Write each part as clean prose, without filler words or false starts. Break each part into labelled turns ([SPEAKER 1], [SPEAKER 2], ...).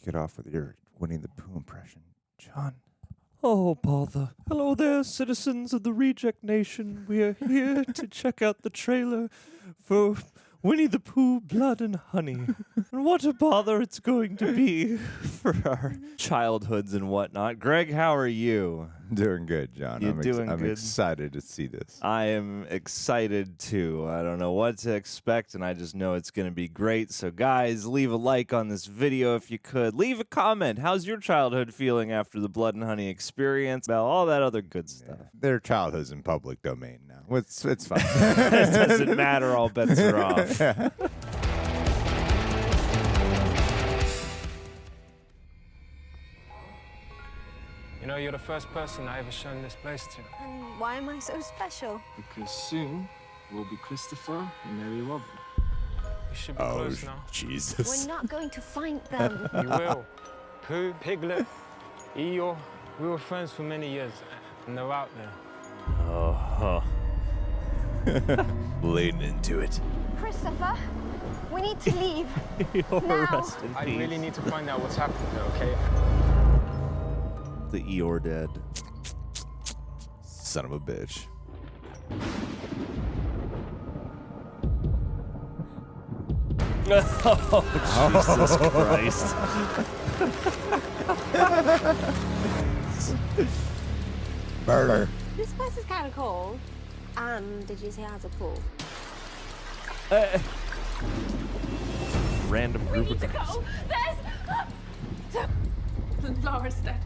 [SPEAKER 1] kick it off with your Winnie the Pooh impression, John.
[SPEAKER 2] Oh, bother. Hello there, citizens of the Reject Nation. We are here to check out the trailer for Winnie the Pooh, Blood and Honey. And what a bother it's going to be for our childhoods and whatnot. Greg, how are you?
[SPEAKER 1] Doing good, John.
[SPEAKER 2] I'm good.
[SPEAKER 1] Excited to see this.
[SPEAKER 2] I am excited too. I don't know what to expect, and I just know it's going to be great. So guys, leave a like on this video if you could. Leave a comment. How's your childhood feeling after the Blood and Honey experience? About all that other good stuff.
[SPEAKER 1] Yeah. Their childhood's in public domain now. It's fine.
[SPEAKER 2] It doesn't matter. All bets are off.
[SPEAKER 3] You know, you're the first person I ever shown this place to.
[SPEAKER 4] And why am I so special?
[SPEAKER 3] Because soon we'll be Christopher and Mary Robin. You should be close now.
[SPEAKER 1] Jesus.
[SPEAKER 4] We're not going to find them.
[SPEAKER 3] You will. Pooh, Piglet, Eeyore, we were friends for many years, and they're out there.
[SPEAKER 2] Oh.
[SPEAKER 1] Lean into it.
[SPEAKER 4] Christopher, we need to leave.
[SPEAKER 2] Eeyore, rest in
[SPEAKER 3] I
[SPEAKER 2] peace.
[SPEAKER 3] really need to find out what's happened there, okay?
[SPEAKER 2] The Eeyore dead.
[SPEAKER 1] Son of a bitch.
[SPEAKER 2] Oh, Jesus Christ.
[SPEAKER 1] Murder.
[SPEAKER 4] This place is kind of cold. Did you say it has a pool?
[SPEAKER 2] Random
[SPEAKER 5] We
[SPEAKER 2] group
[SPEAKER 5] need
[SPEAKER 2] of
[SPEAKER 5] to
[SPEAKER 2] guys.
[SPEAKER 5] go. There's Laura's dead.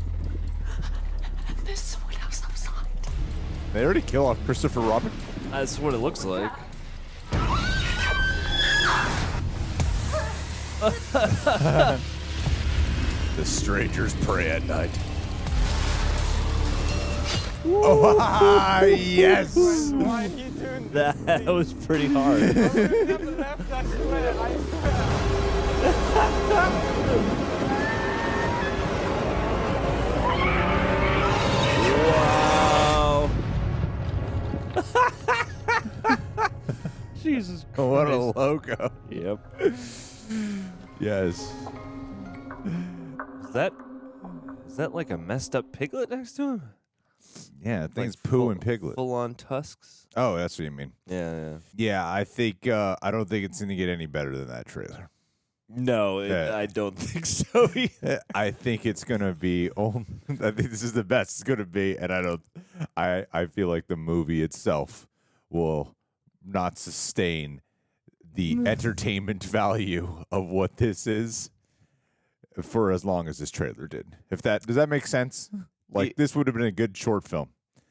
[SPEAKER 5] There's someone else outside.
[SPEAKER 1] They already kill off Christopher Robin.
[SPEAKER 2] That's what it looks like.
[SPEAKER 1] The strangers pray at night. Oh, yes.
[SPEAKER 3] Why are you doing
[SPEAKER 2] That was pretty hard.
[SPEAKER 3] this? Never left, I swear, I swear.
[SPEAKER 2] Wow. Jesus Christ.
[SPEAKER 1] What a logo.
[SPEAKER 2] Yep.
[SPEAKER 1] Yes.
[SPEAKER 2] Is that like a messed up piglet next to him?
[SPEAKER 1] Yeah, I think
[SPEAKER 2] Like
[SPEAKER 1] it's Pooh and Piglet.
[SPEAKER 2] Full on tusks?
[SPEAKER 1] Oh, that's what you mean.
[SPEAKER 2] Yeah.
[SPEAKER 1] Yeah, I think I don't think it's going to get any better than that trailer.
[SPEAKER 2] No,
[SPEAKER 1] Yeah.
[SPEAKER 2] I don't think so either.
[SPEAKER 1] I think it's going to be I think this is the best it's going to be, and I feel like the movie itself will not sustain the entertainment value of what this is for as long as this trailer did. Does that make sense? Like, this would have been a good short film.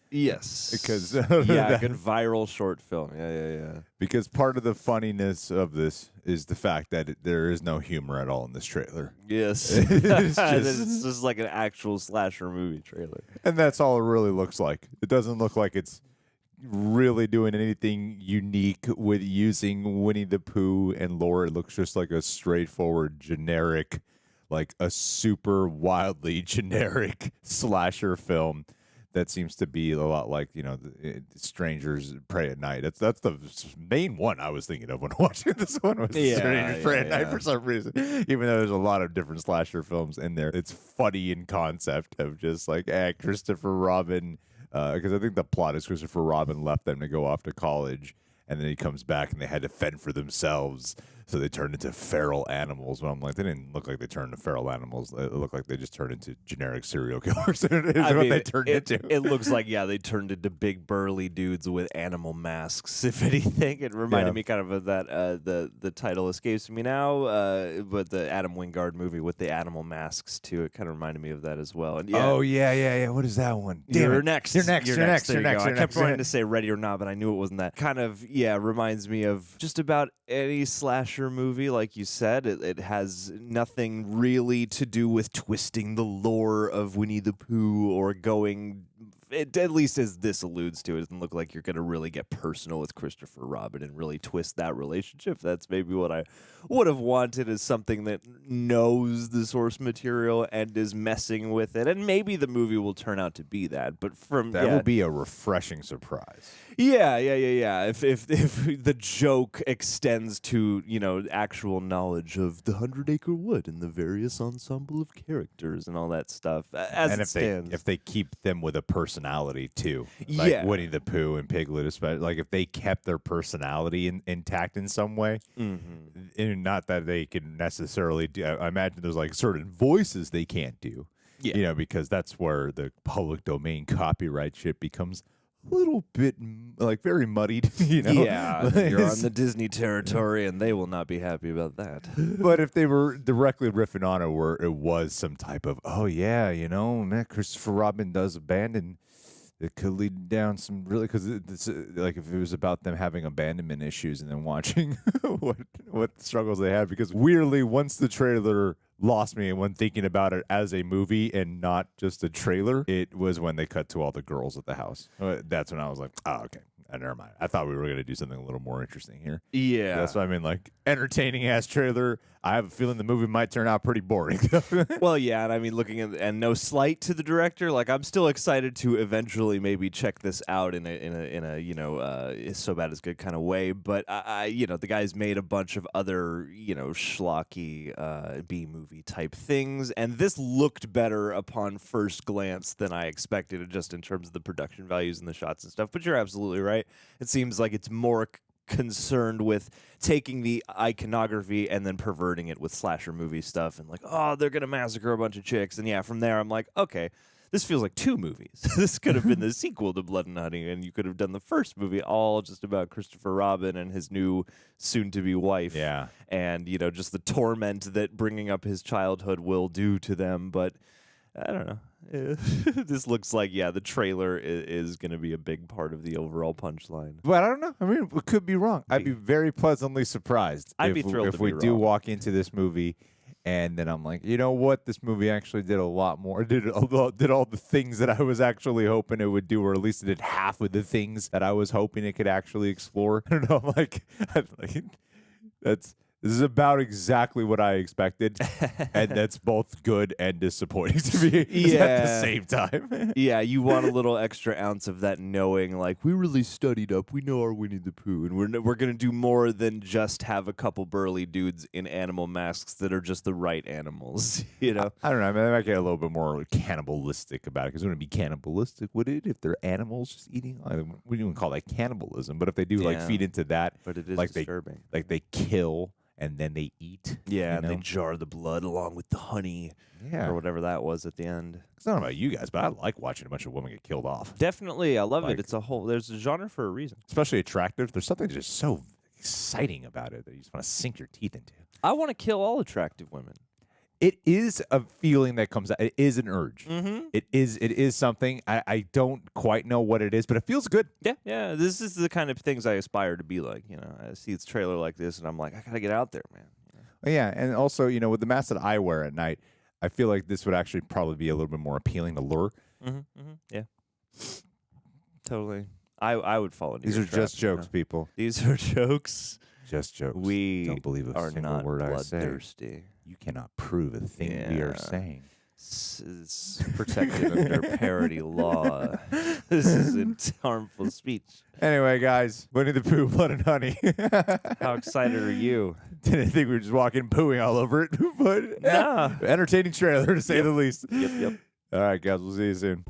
[SPEAKER 2] Yes.
[SPEAKER 1] Because
[SPEAKER 2] yeah, a good viral short film. Yeah.
[SPEAKER 1] because part of the funniness of this is the fact that there is no humor at all in this trailer.
[SPEAKER 2] Yes.
[SPEAKER 1] It's
[SPEAKER 2] It's just like an actual slasher movie trailer.
[SPEAKER 1] And that's all it really looks like. It doesn't look like it's really doing anything unique with using Winnie the Pooh and lore. It looks just like a straightforward, generic, like a super wildly generic slasher film that seems to be a lot like, the Strangers Pray at Night. That's the main one I was thinking of when watching this one was Strangers Pray at Night for some reason. Even though there's a lot of different slasher films in there. It's funny in concept of just like, Christopher Robin, because I think the plot is Christopher Robin left them to go off to college, and then he comes back and they had to fend for themselves. So they turned into feral animals. But I'm like, they didn't look like they turned into feral animals. It looked like they just turned into generic serial killers. They turned into.
[SPEAKER 2] It looks like, they turned into big burly dudes with animal masks. If anything, it reminded me kind of that the title escapes me now, but the Adam Wingard movie with the animal masks too. It kind of reminded me of that as well. And
[SPEAKER 1] Oh yeah. What is that one?
[SPEAKER 2] You're next.
[SPEAKER 1] You're next.
[SPEAKER 2] There you go. I kept wanting to say Ready or Not, but I knew it wasn't that. Kind of reminds me of just about any slasher movie, like you said. It has nothing really to do with twisting the lore of Winnie the Pooh or going. It, at least as this alludes to, it doesn't look like you're going to really get personal with Christopher Robin and really twist that relationship. That's maybe what I would have wanted, is something that knows the source material and is messing with it. And maybe the movie will turn out to be that. But
[SPEAKER 1] that will be a refreshing surprise.
[SPEAKER 2] Yeah. If the joke extends to, actual knowledge of the 100-Acre Wood and the various ensemble of characters and all that stuff, as
[SPEAKER 1] And
[SPEAKER 2] it stands.
[SPEAKER 1] if they keep them with a personality too, like
[SPEAKER 2] Yeah.
[SPEAKER 1] Winnie the Pooh and Piglet, especially, like if they kept their personality intact in some way, and not that they can necessarily do. I imagine there's like certain voices they can't do.
[SPEAKER 2] Yeah.
[SPEAKER 1] Because that's where the public domain copyright shit becomes a little bit like very muddied,
[SPEAKER 2] Yeah, you're on the Disney territory, and they will not be happy about that.
[SPEAKER 1] But if they were directly riffing on it, where it was some type of, oh yeah, man, Christopher Robin does abandon, it could lead down some really, because it's like if it was about them having abandonment issues and then watching what struggles they had, because weirdly, once the trailer lost me and when thinking about it as a movie and not just a trailer, it was when they cut to all the girls at the house. That's when I was like, oh, okay. Never mind. I thought we were going to do something a little more interesting here.
[SPEAKER 2] Yeah.
[SPEAKER 1] That's what I mean, like, entertaining ass trailer. I have a feeling the movie might turn out pretty boring.
[SPEAKER 2] Well, yeah, and I mean, looking at, and no slight to the director, like I'm still excited to eventually maybe check this out in a it's so bad it's good kind of way. But I the guy's made a bunch of other schlocky B movie type things, and this looked better upon first glance than I expected, just in terms of the production values and the shots and stuff. But you're absolutely right. It seems like it's more concerned with taking the iconography and then perverting it with slasher movie stuff and like, oh, they're gonna massacre a bunch of chicks, and yeah, from there I'm like, okay, this feels like two movies. This could have been the sequel to Blood and Honey, and you could have done the first movie all just about Christopher Robin and his new soon-to-be wife.
[SPEAKER 1] Yeah.
[SPEAKER 2] And just the torment that bringing up his childhood will do to them. But I don't know. This looks like, the trailer is going to be a big part of the overall punchline.
[SPEAKER 1] But I don't know. I mean, it could be wrong. I'd be very pleasantly surprised.
[SPEAKER 2] I'd be thrilled
[SPEAKER 1] if we do walk into this movie and then I'm like, you know what? This movie actually did a lot more. Did all the things that I was actually hoping it would do, or at least it did half of the things that I was hoping it could actually explore. I don't know. I'm like this is about exactly what I expected, and that's both good and disappointing to me at the same time.
[SPEAKER 2] Yeah, you want a little extra ounce of that knowing, like, we really studied up, we know our Winnie the Pooh, and we're going to do more than just have a couple burly dudes in animal masks that are just the right animals,
[SPEAKER 1] I don't know. I mean, they might get a little bit more cannibalistic about it, because it wouldn't be cannibalistic, would it, if they're animals just eating? We don't call that cannibalism, but if they do feed into that,
[SPEAKER 2] but it is
[SPEAKER 1] like
[SPEAKER 2] disturbing.
[SPEAKER 1] They kill and then they eat.
[SPEAKER 2] Yeah, and they jar the blood along with the honey.
[SPEAKER 1] Yeah.
[SPEAKER 2] Or whatever that was at the end.
[SPEAKER 1] It's not about you guys, but I like watching a bunch of women get killed off.
[SPEAKER 2] Definitely. I love
[SPEAKER 1] Like-
[SPEAKER 2] it. It's there's a genre for a reason.
[SPEAKER 1] Especially attractive. There's something just so exciting about it that you just want to sink your teeth into.
[SPEAKER 2] I want to kill all attractive women.
[SPEAKER 1] It is a feeling that comes out. It is an urge.
[SPEAKER 2] Mm-hmm.
[SPEAKER 1] It is something. I don't quite know what it is, but it feels good.
[SPEAKER 2] Yeah. This is the kind of things I aspire to be like. I see this trailer like this, and I'm like, I gotta get out there, man.
[SPEAKER 1] Yeah, and also, with the mask that I wear at night, I feel like this would actually probably be a little bit more appealing to lure.
[SPEAKER 2] Yeah. Totally. I would fall into
[SPEAKER 1] These
[SPEAKER 2] your
[SPEAKER 1] are
[SPEAKER 2] trap,
[SPEAKER 1] just jokes, people.
[SPEAKER 2] These are jokes.
[SPEAKER 1] Just jokes.
[SPEAKER 2] We
[SPEAKER 1] don't believe a
[SPEAKER 2] are
[SPEAKER 1] single
[SPEAKER 2] not
[SPEAKER 1] word I say.
[SPEAKER 2] bloodthirsty.
[SPEAKER 1] You cannot prove a thing we are
[SPEAKER 2] Yeah.
[SPEAKER 1] saying.
[SPEAKER 2] It's protected under parody law. This isn't harmful speech.
[SPEAKER 1] Anyway, guys, Winnie the Pooh, Blood and Honey.
[SPEAKER 2] How excited are you?
[SPEAKER 1] Didn't think we were just walking pooing all over it, but
[SPEAKER 2] Nah.
[SPEAKER 1] entertaining trailer to say the least.
[SPEAKER 2] Yep.
[SPEAKER 1] All right, guys, we'll see you soon.